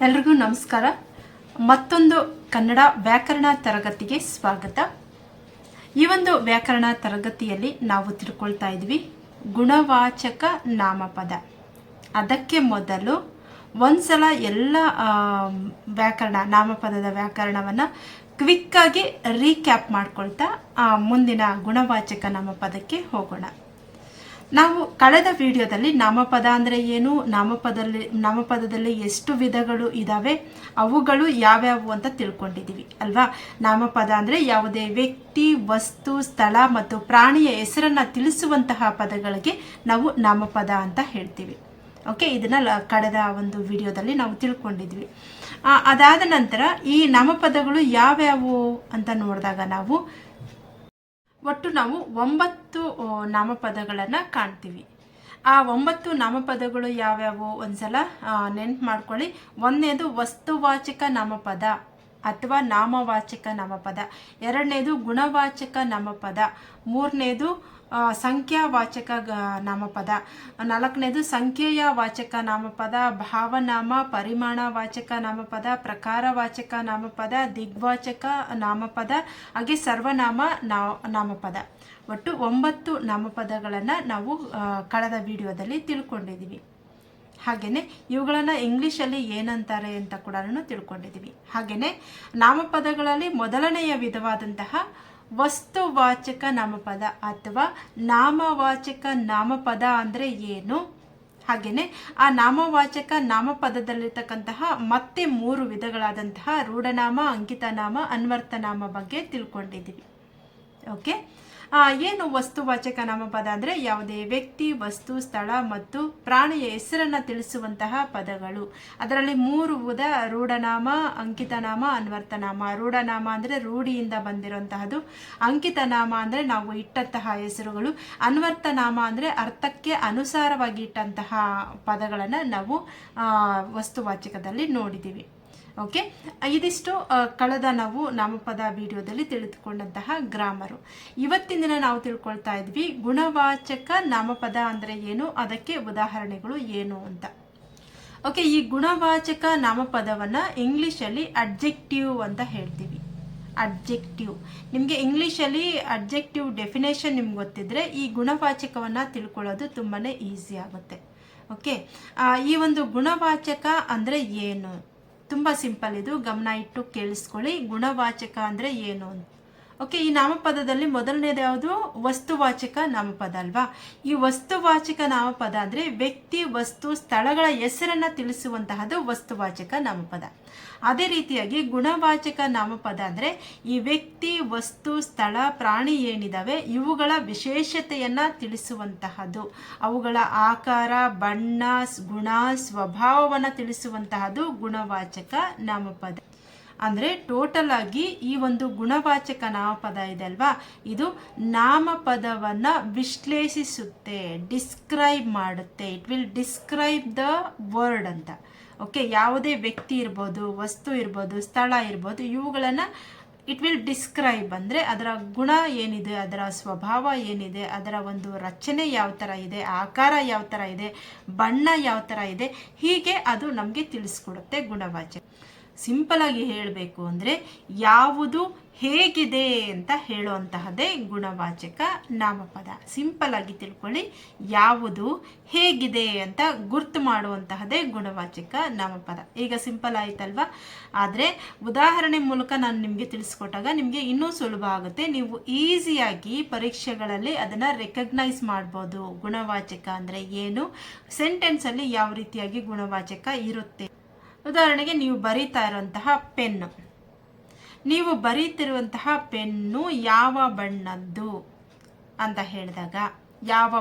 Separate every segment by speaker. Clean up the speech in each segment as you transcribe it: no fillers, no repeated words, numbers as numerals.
Speaker 1: ಎಲ್ರಿಗೂ ನಮಸ್ಕಾರ. ಮತ್ತೊಂದು ಕನ್ನಡ ವ್ಯಾಕರಣ ತರಗತಿಗೆ ಸ್ವಾಗತ. ಈ ಒಂದು ವ್ಯಾಕರಣ ತರಗತಿಯಲ್ಲಿ ನಾವು ತಿಳ್ಕೊಳ್ತಾ ಇದ್ವಿ ಗುಣವಾಚಕ ನಾಮಪದ. ಅದಕ್ಕೆ ಮೊದಲು ಒಂದ್ಸಲ ಎಲ್ಲ ನಾಮಪದದ ವ್ಯಾಕರಣವನ್ನು ಕ್ವಿಕ್ಕಾಗಿ ರೀಕ್ಯಾಪ್ ಮಾಡ್ಕೊಳ್ತಾ ಮುಂದಿನ ಗುಣವಾಚಕ ನಾಮಪದಕ್ಕೆ ಹೋಗೋಣ. ನಾವು ಕಳೆದ ವಿಡಿಯೋದಲ್ಲಿ ನಾಮಪದ ಅಂದರೆ ಏನು, ನಾಮಪದದಲ್ಲಿ ಎಷ್ಟು ವಿಧಗಳು ಇದ್ದಾವೆ, ಅವುಗಳು ಯಾವ್ಯಾವು ಅಂತ ತಿಳ್ಕೊಂಡಿದ್ದೀವಿ ಅಲ್ವಾ. ನಾಮಪದ ಅಂದರೆ ಯಾವುದೇ ವ್ಯಕ್ತಿ, ವಸ್ತು, ಸ್ಥಳ ಮತ್ತು ಪ್ರಾಣಿಯ ಹೆಸರನ್ನು ತಿಳಿಸುವಂತಹ ಪದಗಳಿಗೆ ನಾವು ನಾಮಪದ ಅಂತ ಹೇಳ್ತೀವಿ. ಓಕೆ, ಇದನ್ನು ಕಳೆದ ಒಂದು ವಿಡಿಯೋದಲ್ಲಿ ನಾವು ತಿಳ್ಕೊಂಡಿದ್ವಿ. ಅದಾದ ನಂತರ ಈ ನಾಮಪದಗಳು ಯಾವ್ಯಾವು ಅಂತ ನೋಡಿದಾಗ ನಾವು 9 ನಾಮಪದಗಳನ್ನು ಕಾಣ್ತೀವಿ. ಆ 9 ನಾಮಪದಗಳು ಯಾವ್ಯಾವು ಒಂದ್ಸಲ ನೆನ್ಪು ಮಾಡ್ಕೊಳ್ಳಿ. ಒಂದನೇದು ವಸ್ತುವಾಚಕ ನಾಮಪದ ಅಥವಾ ನಾಮವಾಚಕ ನಾಮಪದ, ಎರಡನೇದು ಗುಣವಾಚಕ ನಾಮಪದ, ಮೂರನೇದು ಸಂಖ್ಯಾವಾಚಕ ನಾಮಪದ, ನಾಲ್ಕನೇದು ಸಂಖ್ಯೆಯ ವಾಚಕ ನಾಮಪದ, ಭಾವನಾಮ, ಪರಿಮಾಣವಾಚಕ ನಾಮಪದ, ಪ್ರಕಾರವಾಚಕ ನಾಮಪದ, ದಿಗ್ವಾಚಕ ನಾಮಪದ, ಹಾಗೆ ಸರ್ವನಾಮ ನಾಮಪದ. ಒಟ್ಟು 9 ನಾಮಪದಗಳನ್ನು ನಾವು ಕಳೆದ ವಿಡಿಯೋದಲ್ಲಿ ತಿಳ್ಕೊಂಡಿದ್ದೀವಿ. ಹಾಗೆಯೇ ಇವುಗಳನ್ನು ಇಂಗ್ಲೀಷಲ್ಲಿ ಏನಂತಾರೆ ಅಂತ ಕೂಡ ತಿಳ್ಕೊಂಡಿದ್ದೀವಿ. ಹಾಗೆಯೇ ನಾಮಪದಗಳಲ್ಲಿ ಮೊದಲನೆಯ ವಿಧವಾದಂತಹ ವಸ್ತುವಾಚಕ ನಾಮಪದ ಅಥವಾ ನಾಮವಾಚಕ ನಾಮಪದ ಅಂದರೆ ಏನು, ಹಾಗೆಯೇ ಆ ನಾಮವಾಚಕ ನಾಮಪದದಲ್ಲಿರ್ತಕ್ಕಂತಹ ಮತ್ತೆ 3 ವಿಧಗಳಾದಂತಹ ರೂಢನಾಮ, ಅಂಕಿತನಾಮ, ಅನ್ವರ್ಥನಾಮ ಬಗ್ಗೆ ತಿಳ್ಕೊಂಡಿದ್ದೀವಿ. ಓಕೆ, ಏನು ವಸ್ತುವಾಚಕ ನಾಮಪದ ಅಂದರೆ ಯಾವುದೇ ವ್ಯಕ್ತಿ, ವಸ್ತು, ಸ್ಥಳ ಮತ್ತು ಪ್ರಾಣಿಯ ಹೆಸರನ್ನು ತಿಳಿಸುವಂತಹ ಪದಗಳು. ಅದರಲ್ಲಿ 3 ವಿಧ: ರೂಢನಾಮ, ಅಂಕಿತನಾಮ, ಅನ್ವರ್ಥನಾಮ. ರೂಢನಾಮ ಅಂದರೆ ರೂಢಿಯಿಂದ ಬಂದಿರುವಂತಹದ್ದು, ಅಂಕಿತನಾಮ ಅಂದರೆ ನಾವು ಇಟ್ಟಂತಹ ಹೆಸರುಗಳು, ಅನ್ವರ್ಥನಾಮ ಅಂದರೆ ಅರ್ಥಕ್ಕೆ ಅನುಸಾರವಾಗಿ ಇಟ್ಟಂತಹ ಪದಗಳನ್ನು ನಾವು ವಸ್ತುವಾಚಕದಲ್ಲಿ ನೋಡಿದ್ದೀವಿ. ಓಕೆ, ಇದಿಷ್ಟು ಕಳೆದ ನಾವು ನಾಮಪದ ವಿಡಿಯೋದಲ್ಲಿ ತಿಳಿದುಕೊಂಡಂತಹ ಗ್ರಾಮರು. ಇವತ್ತಿನ ದಿನ ನಾವು ತಿಳ್ಕೊಳ್ತಾ ಇದ್ವಿ ಗುಣವಾಚಕ ನಾಮಪದ ಅಂದರೆ ಏನು, ಅದಕ್ಕೆ ಉದಾಹರಣೆಗಳು ಏನು ಅಂತ. ಓಕೆ, ಈ ಗುಣವಾಚಕ ನಾಮಪದವನ್ನು ಇಂಗ್ಲೀಷಲ್ಲಿ ಅಡ್ಜೆಕ್ಟಿವ್ ಅಂತ ಹೇಳ್ತೀವಿ. ಅಡ್ಜೆಕ್ಟಿವ್, ನಿಮಗೆ ಇಂಗ್ಲೀಷಲ್ಲಿ ಅಡ್ಜೆಕ್ಟಿವ್ ಡೆಫಿನೇಷನ್ ನಿಮ್ಗೆ ಗೊತ್ತಿದ್ರೆ ಈ ಗುಣವಾಚಕವನ್ನು ತಿಳ್ಕೊಳ್ಳೋದು ತುಂಬಾ ಈಸಿ ಆಗುತ್ತೆ. ಓಕೆ, ಈ ಒಂದು ಗುಣವಾಚಕ ಅಂದರೆ ಏನು, ತುಂಬ ಸಿಂಪಲ್ ಇದು, ಗಮನ ಇಟ್ಟು ಕೇಳಿಸ್ಕೊಳ್ಳಿ. ಗುಣವಾಚಕ ಅಂದರೆ ಏನು ಅಂತ. ಓಕೆ, ಈ ನಾಮಪದದಲ್ಲಿ ಮೊದಲನೇದು ಯಾವುದು? ವಸ್ತುವಾಚಕ ನಾಮಪದ ಅಲ್ವಾ. ಈ ವಸ್ತುವಾಚಕ ನಾಮಪದ ಅಂದರೆ ವ್ಯಕ್ತಿ, ವಸ್ತು, ಸ್ಥಳಗಳ ಹೆಸರನ್ನು ತಿಳಿಸುವಂತಹದ್ದು ವಸ್ತುವಾಚಕ ನಾಮಪದ. ಅದೇ ರೀತಿಯಾಗಿ ಗುಣವಾಚಕ ನಾಮಪದ ಅಂದರೆ ಈ ವ್ಯಕ್ತಿ, ವಸ್ತು, ಸ್ಥಳ, ಪ್ರಾಣಿ ಏನಿದಾವೆ ಇವುಗಳ ವಿಶೇಷತೆಯನ್ನು ತಿಳಿಸುವಂತಹದ್ದು, ಅವುಗಳ ಆಕಾರ, ಬಣ್ಣ, ಗುಣ, ಸ್ವಭಾವವನ್ನು ತಿಳಿಸುವಂತಹದ್ದು ಗುಣವಾಚಕ ನಾಮಪದ. ಅಂದರೆ ಟೋಟಲ್ ಆಗಿ ಈ ಒಂದು ಗುಣವಾಚಕ ನಾಮಪದ ಇದೆ ಅಲ್ವಾ, ಇದು ನಾಮಪದವನ್ನು ವಿಶ್ಲೇಷಿಸುತ್ತೆ, ಡಿಸ್ಕ್ರೈಬ್ ಮಾಡುತ್ತೆ. It will describe the word ಅಂತ. ಓಕೆ, ಯಾವುದೇ ವ್ಯಕ್ತಿ ಇರ್ಬೋದು, ವಸ್ತು ಇರ್ಬೋದು, ಸ್ಥಳ ಇರ್ಬೋದು, ಇವುಗಳನ್ನು ಇಟ್ ವಿಲ್ ಡಿಸ್ಕ್ರೈಬ್ ಅಂದರೆ ಅದರ ಗುಣ ಏನಿದೆ, ಅದರ ಸ್ವಭಾವ ಏನಿದೆ, ಅದರ ಒಂದು ರಚನೆ ಯಾವ ಥರ ಇದೆ, ಆಕಾರ ಯಾವ ಥರ ಇದೆ, ಬಣ್ಣ ಯಾವ ಥರ ಇದೆ, ಹೀಗೆ ಅದು ನಮಗೆ ತಿಳಿಸ್ಕೊಡುತ್ತೆ ಗುಣವಾಚಕ. ಸಿಂಪಲ್ ಆಗಿ ಹೇಳಬೇಕು ಅಂದರೆ ಯಾವುದು ಹೇಗಿದೆ ಅಂತ ಹೇಳುವಂತಹದ್ದೇ ಗುಣವಾಚಕ ನಾಮಪದ. ಸಿಂಪಲ್ ಆಗಿ ತಿಳ್ಕೊಳ್ಳಿ, ಯಾವುದು ಹೇಗಿದೆ ಅಂತ ಗುರ್ತು ಮಾಡುವಂತಹದ್ದೇ ಗುಣವಾಚಕ ನಾಮಪದ. ಈಗ ಸಿಂಪಲ್ ಆಯ್ತಲ್ವಾ. ಆದರೆ ಉದಾಹರಣೆ ಮೂಲಕ ನಾನು ನಿಮಗೆ ತಿಳಿಸ್ಕೊಟ್ಟಾಗ ನಿಮಗೆ ಇನ್ನೂ ಸುಲಭ ಆಗುತ್ತೆ. ನೀವು ಈಸಿಯಾಗಿ ಪರೀಕ್ಷೆಗಳಲ್ಲಿ ಅದನ್ನು ರೆಕಗ್ನೈಸ್ ಮಾಡ್ಬೋದು. ಗುಣವಾಚಕ ಅಂದರೆ ಏನು, ಸೆಂಟೆನ್ಸಲ್ಲಿ ಯಾವ ರೀತಿಯಾಗಿ ಗುಣವಾಚಕ ಇರುತ್ತೆ. ಉದಾಹರಣೆಗೆ ನೀವು ಬರೀತಾ ಇರುವಂತಹ ಪೆನ್ನು, ನೀವು ಬರೀತಿರುವಂತಹ ಪೆನ್ನು ಯಾವ ಬಣ್ಣದ್ದು ಅಂತ ಹೇಳಿದಾಗ ಯಾವ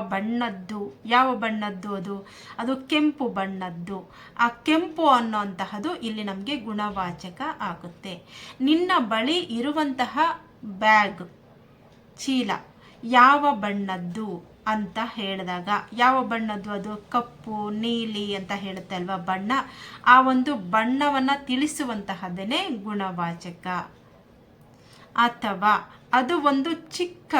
Speaker 1: ಬಣ್ಣದ್ದು ಅದು ಕೆಂಪು ಬಣ್ಣದ್ದು. ಆ ಕೆಂಪು ಅನ್ನೋಂತಹದ್ದು ಇಲ್ಲಿ ನಮಗೆ ಗುಣವಾಚಕ ಆಗುತ್ತೆ. ನಿನ್ನ ಬಳಿ ಇರುವಂತಹ ಬ್ಯಾಗ್, ಚೀಲ ಯಾವ ಬಣ್ಣದ್ದು ಅಂತ ಹೇಳಿದಾಗ ಯಾವ ಬಣ್ಣದ್ದು, ಅದು ಕಪ್ಪು, ನೀಲಿ ಅಂತ ಹೇಳುತ್ತೆ ಅಲ್ವಾ ಬಣ್ಣ. ಆ ಒಂದು ಬಣ್ಣವನ್ನು ತಿಳಿಸುವಂತಹದ್ದನ್ನೇ ಗುಣವಾಚಕ. ಅಥವಾ ಅದು ಒಂದು ಚಿಕ್ಕ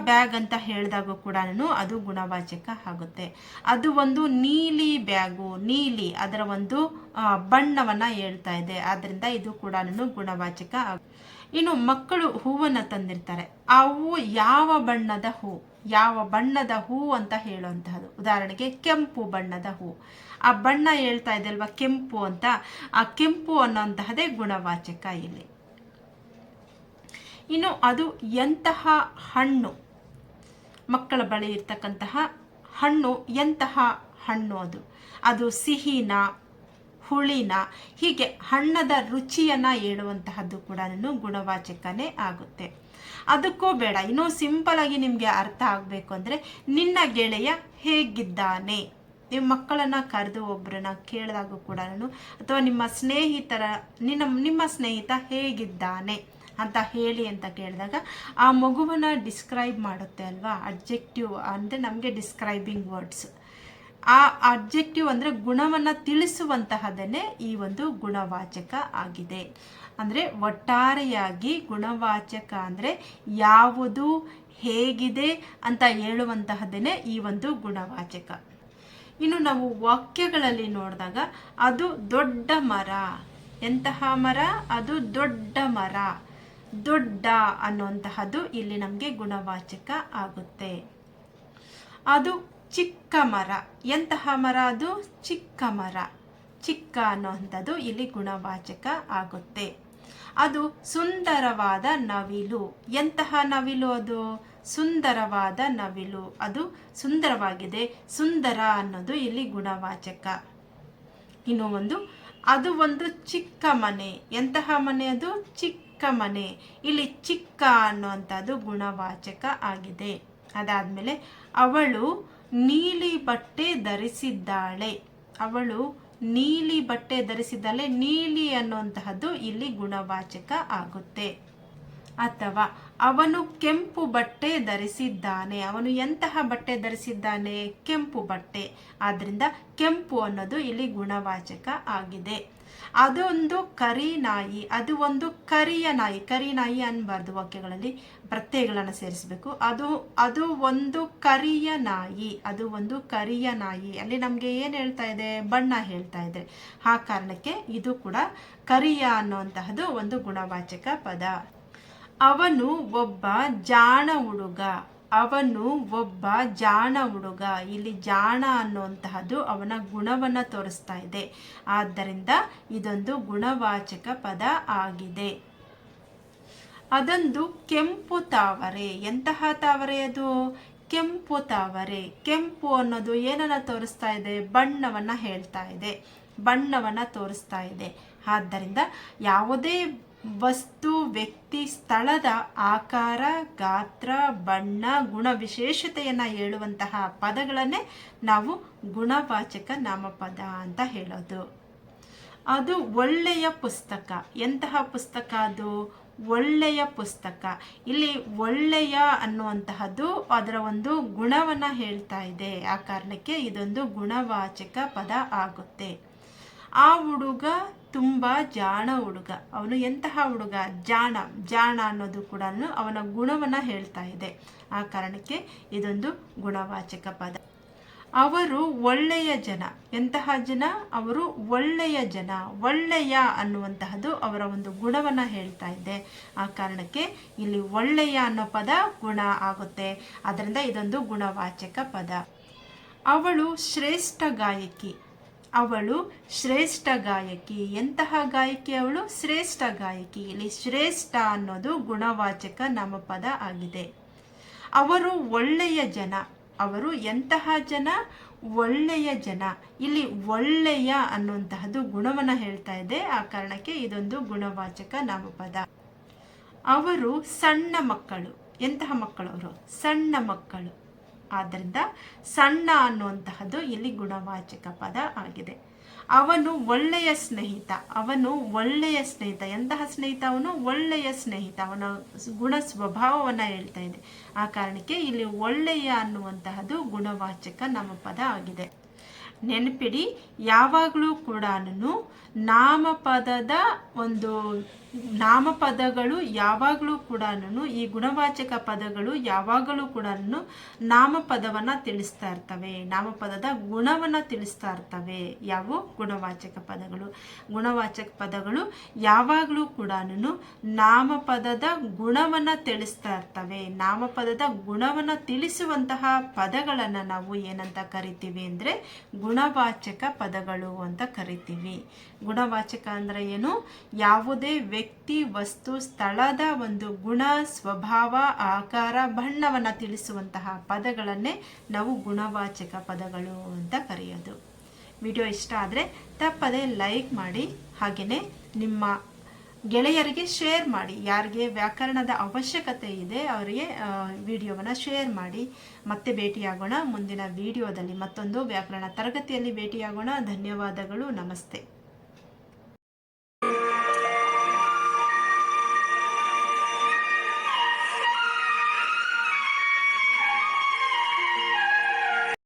Speaker 1: ಬ್ಯಾಗ್ ಅಂತ ಹೇಳಿದಾಗ ಕೂಡ ಅದು ಗುಣವಾಚಕ ಆಗುತ್ತೆ. ಅದು ಒಂದು ನೀಲಿ ಬ್ಯಾಗು, ನೀಲಿ ಅದರ ಒಂದು ಬಣ್ಣವನ್ನು ಹೇಳ್ತಾ ಇದೆ, ಆದ್ದರಿಂದ ಇದು ಕೂಡ ಗುಣವಾಚಕ. ಇನ್ನು ಮಕ್ಕಳು ಹೂವನ್ನು ತಂದಿರ್ತಾರೆ, ಆ ಹೂವು ಯಾವ ಬಣ್ಣದ ಹೂ ಅಂತ ಹೇಳುವಂತಹದ್ದು. ಉದಾಹರಣೆಗೆ ಕೆಂಪು ಬಣ್ಣದ ಹೂ, ಆ ಬಣ್ಣ ಹೇಳ್ತಾ ಇದೆ ಅಲ್ವಾ ಕೆಂಪು ಅಂತ, ಆ ಕೆಂಪು ಅನ್ನೋಂತಹದೇ ಗುಣವಾಚಕ ಇಲ್ಲಿ. ಇನ್ನು ಅದು ಎಂತಹ ಹಣ್ಣು, ಮಕ್ಕಳ ಬಳಿ ಇರ್ತಕ್ಕಂತಹ ಹಣ್ಣು ಎಂತಹ ಹಣ್ಣು, ಅದು ಸಿಹಿನ ಹುಳಿನ, ಹೀಗೆ ಹಣ್ಣದ ರುಚಿಯನ್ನು ಹೇಳುವಂತಹದ್ದು ಕೂಡ ಗುಣವಾಚಕನೇ ಆಗುತ್ತೆ. ಅದಕ್ಕೂ ಬೇಡ, ಇನ್ನೂ ಸಿಂಪಲ್ ಆಗಿ ನಿಮಗೆ ಅರ್ಥ ಆಗಬೇಕು ಅಂದರೆ, ನಿನ್ನ ಗೆಳೆಯ ಹೇಗಿದ್ದಾನೆ, ನೀವು ಮಕ್ಕಳನ್ನು ಕರೆದು ಒಬ್ಬರನ್ನ ಕೇಳಿದಾಗ ಕೂಡ, ಅಥವಾ ನಿಮ್ಮ ಸ್ನೇಹಿತ ಹೇಗಿದ್ದಾನೆ ಅಂತ ಹೇಳಿ ಅಂತ ಕೇಳಿದಾಗ ಆ ಮಗುವನ್ನು ಡಿಸ್ಕ್ರೈಬ್ ಮಾಡುತ್ತೆ ಅಲ್ವಾ. ಅಡ್ಜೆಕ್ಟಿವ್ ಅಂದರೆ ನಮಗೆ ಡಿಸ್ಕ್ರೈಬಿಂಗ್ ವರ್ಡ್ಸ್. ಆ ಅಡ್ಜೆಕ್ಟಿವ್ ಅಂದರೆ ಗುಣವನ್ನು ತಿಳಿಸುವಂತಹದನ್ನೇ ಈ ಒಂದು ಗುಣವಾಚಕ ಆಗಿದೆ. ಅಂದರೆ ಒಟ್ಟಾರೆಯಾಗಿ ಗುಣವಾಚಕ ಅಂದರೆ ಯಾವುದು ಹೇಗಿದೆ ಅಂತ ಹೇಳುವಂತಹದನ್ನೇ ಈ ಒಂದು ಗುಣವಾಚಕ. ಇನ್ನು ನಾವು ವಾಕ್ಯಗಳಲ್ಲಿ ನೋಡಿದಾಗ, ಅದು ದೊಡ್ಡ ಮರ, ಎಂತಹ ಮರ, ಅದು ದೊಡ್ಡ ಮರ, ದೊಡ್ಡ ಅನ್ನುವಂತಹದ್ದು ಇಲ್ಲಿ ನಮಗೆ ಗುಣವಾಚಕ ಆಗುತ್ತೆ. ಅದು ಚಿಕ್ಕ ಮರ, ಎಂತಹ ಮರ, ಅದು ಚಿಕ್ಕ ಮರ, ಚಿಕ್ಕ ಅನ್ನುವಂಥದ್ದು ಇಲ್ಲಿ ಗುಣವಾಚಕ ಆಗುತ್ತೆ. ಅದು ಸುಂದರವಾದ ನವಿಲು, ಎಂತಹ ನವಿಲು, ಅದು ಸುಂದರವಾದ ನವಿಲು, ಅದು ಸುಂದರವಾಗಿದೆ, ಸುಂದರ ಅನ್ನೋದು ಇಲ್ಲಿ ಗುಣವಾಚಕ. ಇನ್ನು ಅದು ಒಂದು ಚಿಕ್ಕ ಮನೆ, ಎಂತಹ ಮನೆ, ಅದು ಚಿಕ್ಕ ಮನೆ, ಇಲ್ಲಿ ಚಿಕ್ಕ ಅನ್ನುವಂಥದ್ದು ಗುಣವಾಚಕ ಆಗಿದೆ. ಅದಾದಮೇಲೆ ಅವಳು ನೀಲಿ ಬಟ್ಟೆ ಧರಿಸಿದ್ದಾಳೆ, ಅವಳು ನೀಲಿ ಬಟ್ಟೆ ಧರಿಸಿದ್ದಾಳೆ, ನೀಲಿ ಅನ್ನುವಂತಹದ್ದು ಇಲ್ಲಿ ಗುಣವಾಚಕ ಆಗುತ್ತೆ. ಅಥವಾ ಅವನು ಕೆಂಪು ಬಟ್ಟೆ ಧರಿಸಿದ್ದಾನೆ, ಅವನು ಎಂತಹ ಬಟ್ಟೆ ಧರಿಸಿದ್ದಾನೆ, ಕೆಂಪು ಬಟ್ಟೆ, ಆದ್ದರಿಂದ ಕೆಂಪು ಅನ್ನೋದು ಇಲ್ಲಿ ಗುಣವಾಚಕ ಆಗಿದೆ. ಅದೊಂದು ಕರಿ ನಾಯಿ, ಅದು ಒಂದು ಕರಿಯ ನಾಯಿ, ಕರಿ ನಾಯಿ ಅನ್ನಬಾರ್ದು, ವಾಕ್ಯಗಳಲ್ಲಿ ಪ್ರತ್ಯಯಗಳನ್ನು ಸೇರಿಸಬೇಕು. ಅದು ಒಂದು ಕರಿಯ ನಾಯಿ, ಅದು ಒಂದು ಕರಿಯ ನಾಯಿ, ಅಲ್ಲಿ ನಮಗೆ ಏನು ಹೇಳ್ತಾ ಇದೆ, ಬಣ್ಣ ಹೇಳ್ತಾ ಇದೆ. ಆ ಕಾರಣಕ್ಕೆ ಇದು ಕೂಡ ಕರಿಯ ಅನ್ನುವಂತಹದ್ದು ಒಂದು ಗುಣವಾಚಕ ಪದ. ಅವನು ಒಬ್ಬ ಜಾಣ ಹುಡುಗ, ಅವನು ಒಬ್ಬ ಜಾಣ ಹುಡುಗ, ಇಲ್ಲಿ ಜಾಣ ಅನ್ನುವಂತಹದ್ದು ಅವನ ಗುಣವನ್ನು ತೋರಿಸ್ತಾ ಇದೆ, ಆದ್ದರಿಂದ ಇದೊಂದು ಗುಣವಾಚಕ ಪದ ಆಗಿದೆ. ಅದೊಂದು ಕೆಂಪು ತಾವರೆ, ಎಂತಹ ತಾವರೆ, ಅದು ಕೆಂಪು ತಾವರೆ, ಕೆಂಪು ಅನ್ನೋದು ಏನನ್ನ ತೋರಿಸ್ತಾ ಇದೆ, ಬಣ್ಣವನ್ನು ಹೇಳ್ತಾ ಇದೆ, ಬಣ್ಣವನ್ನು ತೋರಿಸ್ತಾ ಇದೆ. ಆದ್ದರಿಂದ ಯಾವುದೇ ವಸ್ತು, ವ್ಯಕ್ತಿ, ಸ್ಥಳದ ಆಕಾರ, ಗಾತ್ರ, ಬಣ್ಣ, ಗುಣ ವಿಶೇಷತೆಯನ್ನು ಹೇಳುವಂತಹ ಪದಗಳನ್ನೇ ನಾವು ಗುಣವಾಚಕ ನಾಮಪದ ಅಂತ ಹೇಳೋದು. ಅದು ಒಳ್ಳೆಯ ಪುಸ್ತಕ, ಎಂತಹ ಪುಸ್ತಕ, ಅದು ಒಳ್ಳೆಯ ಪುಸ್ತಕ, ಇಲ್ಲಿ ಒಳ್ಳೆಯ ಅನ್ನುವಂತಹದ್ದು ಅದರ ಒಂದು ಗುಣವನ್ನು ಹೇಳ್ತಾ ಇದೆ, ಆ ಕಾರಣಕ್ಕೆ ಇದೊಂದು ಗುಣವಾಚಕ ಪದ ಆಗುತ್ತೆ. ಆ ಹುಡುಗ ತುಂಬ ಜಾಣ ಹುಡುಗ, ಅವನು ಎಂತಹ ಹುಡುಗ, ಜಾಣ ಅನ್ನೋದು ಕೂಡ ಅವನ ಗುಣವನ್ನು ಹೇಳ್ತಾ ಇದೆ, ಆ ಕಾರಣಕ್ಕೆ ಇದೊಂದು ಗುಣವಾಚಕ ಪದ. ಅವರು ಒಳ್ಳೆಯ ಜನ, ಎಂತಹ ಜನ, ಅವರು ಒಳ್ಳೆಯ ಜನ, ಒಳ್ಳೆಯ ಅನ್ನುವಂತಹದ್ದು ಅವರ ಒಂದು ಗುಣವನ್ನು ಹೇಳ್ತಾ ಇದೆ, ಆ ಕಾರಣಕ್ಕೆ ಇಲ್ಲಿ ಒಳ್ಳೆಯ ಅನ್ನೋ ಪದ ಗುಣ ಆಗುತ್ತೆ, ಅದರಿಂದ ಇದೊಂದು ಗುಣವಾಚಕ ಪದ. ಅವಳು ಶ್ರೇಷ್ಠ ಗಾಯಕಿ, ಅವಳು ಶ್ರೇಷ್ಠ ಗಾಯಕಿ, ಎಂತಹ ಗಾಯಕಿ, ಅವಳು ಶ್ರೇಷ್ಠ ಗಾಯಕಿ, ಇಲ್ಲಿ ಶ್ರೇಷ್ಠ ಅನ್ನೋದು ಗುಣವಾಚಕ ನಾಮಪದ ಆಗಿದೆ. ಅವರು ಒಳ್ಳೆಯ ಜನ, ಅವರು ಎಂತಹ ಜನ, ಒಳ್ಳೆಯ ಜನ, ಇಲ್ಲಿ ಒಳ್ಳೆಯ ಅನ್ನುವಂತಹದ್ದು ಗುಣವನ್ನು ಹೇಳ್ತಾ ಇದೆ, ಆ ಕಾರಣಕ್ಕೆ ಇದೊಂದು ಗುಣವಾಚಕ ನಾಮಪದ. ಅವರು ಸಣ್ಣ ಮಕ್ಕಳು, ಎಂತಹ ಮಕ್ಕಳು, ಅವರು ಸಣ್ಣ ಮಕ್ಕಳು, ಆದ್ದರಿಂದ ಸಣ್ಣ ಅನ್ನುವಂತಹದ್ದು ಇಲ್ಲಿ ಗುಣವಾಚಕ ಪದ ಆಗಿದೆ. ಅವನು ಒಳ್ಳೆಯ ಸ್ನೇಹಿತ, ಅವನು ಒಳ್ಳೆಯ ಸ್ನೇಹಿತ, ಎಂತಹ ಸ್ನೇಹಿತ, ಅವನು ಒಳ್ಳೆಯ ಸ್ನೇಹಿತ, ಅವನ ಗುಣ ಸ್ವಭಾವವನ್ನು ಹೇಳ್ತಾ ಇದೆ, ಆ ಕಾರಣಕ್ಕೆ ಇಲ್ಲಿ ಒಳ್ಳೆಯ ಅನ್ನುವಂತಹದ್ದು ಗುಣವಾಚಕ ನಾಮಪದ ಆಗಿದೆ. ನೆನಪಿಡಿ, ಯಾವಾಗಲೂ ಕೂಡ ನಾಮಪದದ ಒಂದು ನಾಮಪದಗಳು ಯಾವಾಗಲೂ ಕೂಡ ಈ ಗುಣವಾಚಕ ಪದಗಳು ಯಾವಾಗಲೂ ಕೂಡ ನಾಮಪದವನ್ನು ತಿಳಿಸ್ತಾ ಇರ್ತವೆ, ನಾಮಪದದ ಗುಣವನ್ನು ತಿಳಿಸ್ತಾ ಇರ್ತವೆ. ಯಾವ ಗುಣವಾಚಕ ಪದಗಳು? ಗುಣವಾಚಕ ಪದಗಳು ಯಾವಾಗಲೂ ಕೂಡ ನಾಮಪದದ ಗುಣವನ್ನು ತಿಳಿಸ್ತಾ ಇರ್ತವೆ. ನಾಮಪದದ ಗುಣವನ್ನು ತಿಳಿಸುವಂತಹ ಪದಗಳನ್ನು ನಾವು ಏನಂತ ಕರಿತೀವಿ ಅಂದರೆ ಗುಣವಾಚಕ ಪದಗಳು ಅಂತ ಕರಿತೀವಿ. ಗುಣವಾಚಕ ಅಂದರೆ ಏನು? ಯಾವುದೇ ವ್ಯಕ್ತಿ, ವಸ್ತು, ಸ್ಥಳದ ಒಂದು ಗುಣ, ಸ್ವಭಾವ, ಆಕಾರ, ಬಣ್ಣವನ್ನು ತಿಳಿಸುವಂತಹ ಪದಗಳನ್ನೇ ನಾವು ಗುಣವಾಚಕ ಪದಗಳು ಅಂತ ಕರೆಯೋದು. ವಿಡಿಯೋ ಇಷ್ಟ ಆದರೆ ತಪ್ಪದೆ ಲೈಕ್ ಮಾಡಿ, ಹಾಗೆಯೇ ನಿಮ್ಮ ಗೆಳೆಯರಿಗೆ ಶೇರ್ ಮಾಡಿ. ಯಾರಿಗೆ ವ್ಯಾಕರಣದ ಅವಶ್ಯಕತೆ ಇದೆ ಅವರಿಗೆ ವಿಡಿಯೋವನ್ನು ಶೇರ್ ಮಾಡಿ. ಮತ್ತೆ ಭೇಟಿಯಾಗೋಣ ಮುಂದಿನ ವಿಡಿಯೋದಲ್ಲಿ, ಮತ್ತೊಂದು ವ್ಯಾಕರಣ ತರಗತಿಯಲ್ಲಿ ಭೇಟಿಯಾಗೋಣ. ಧನ್ಯವಾದಗಳು. ನಮಸ್ತೆ.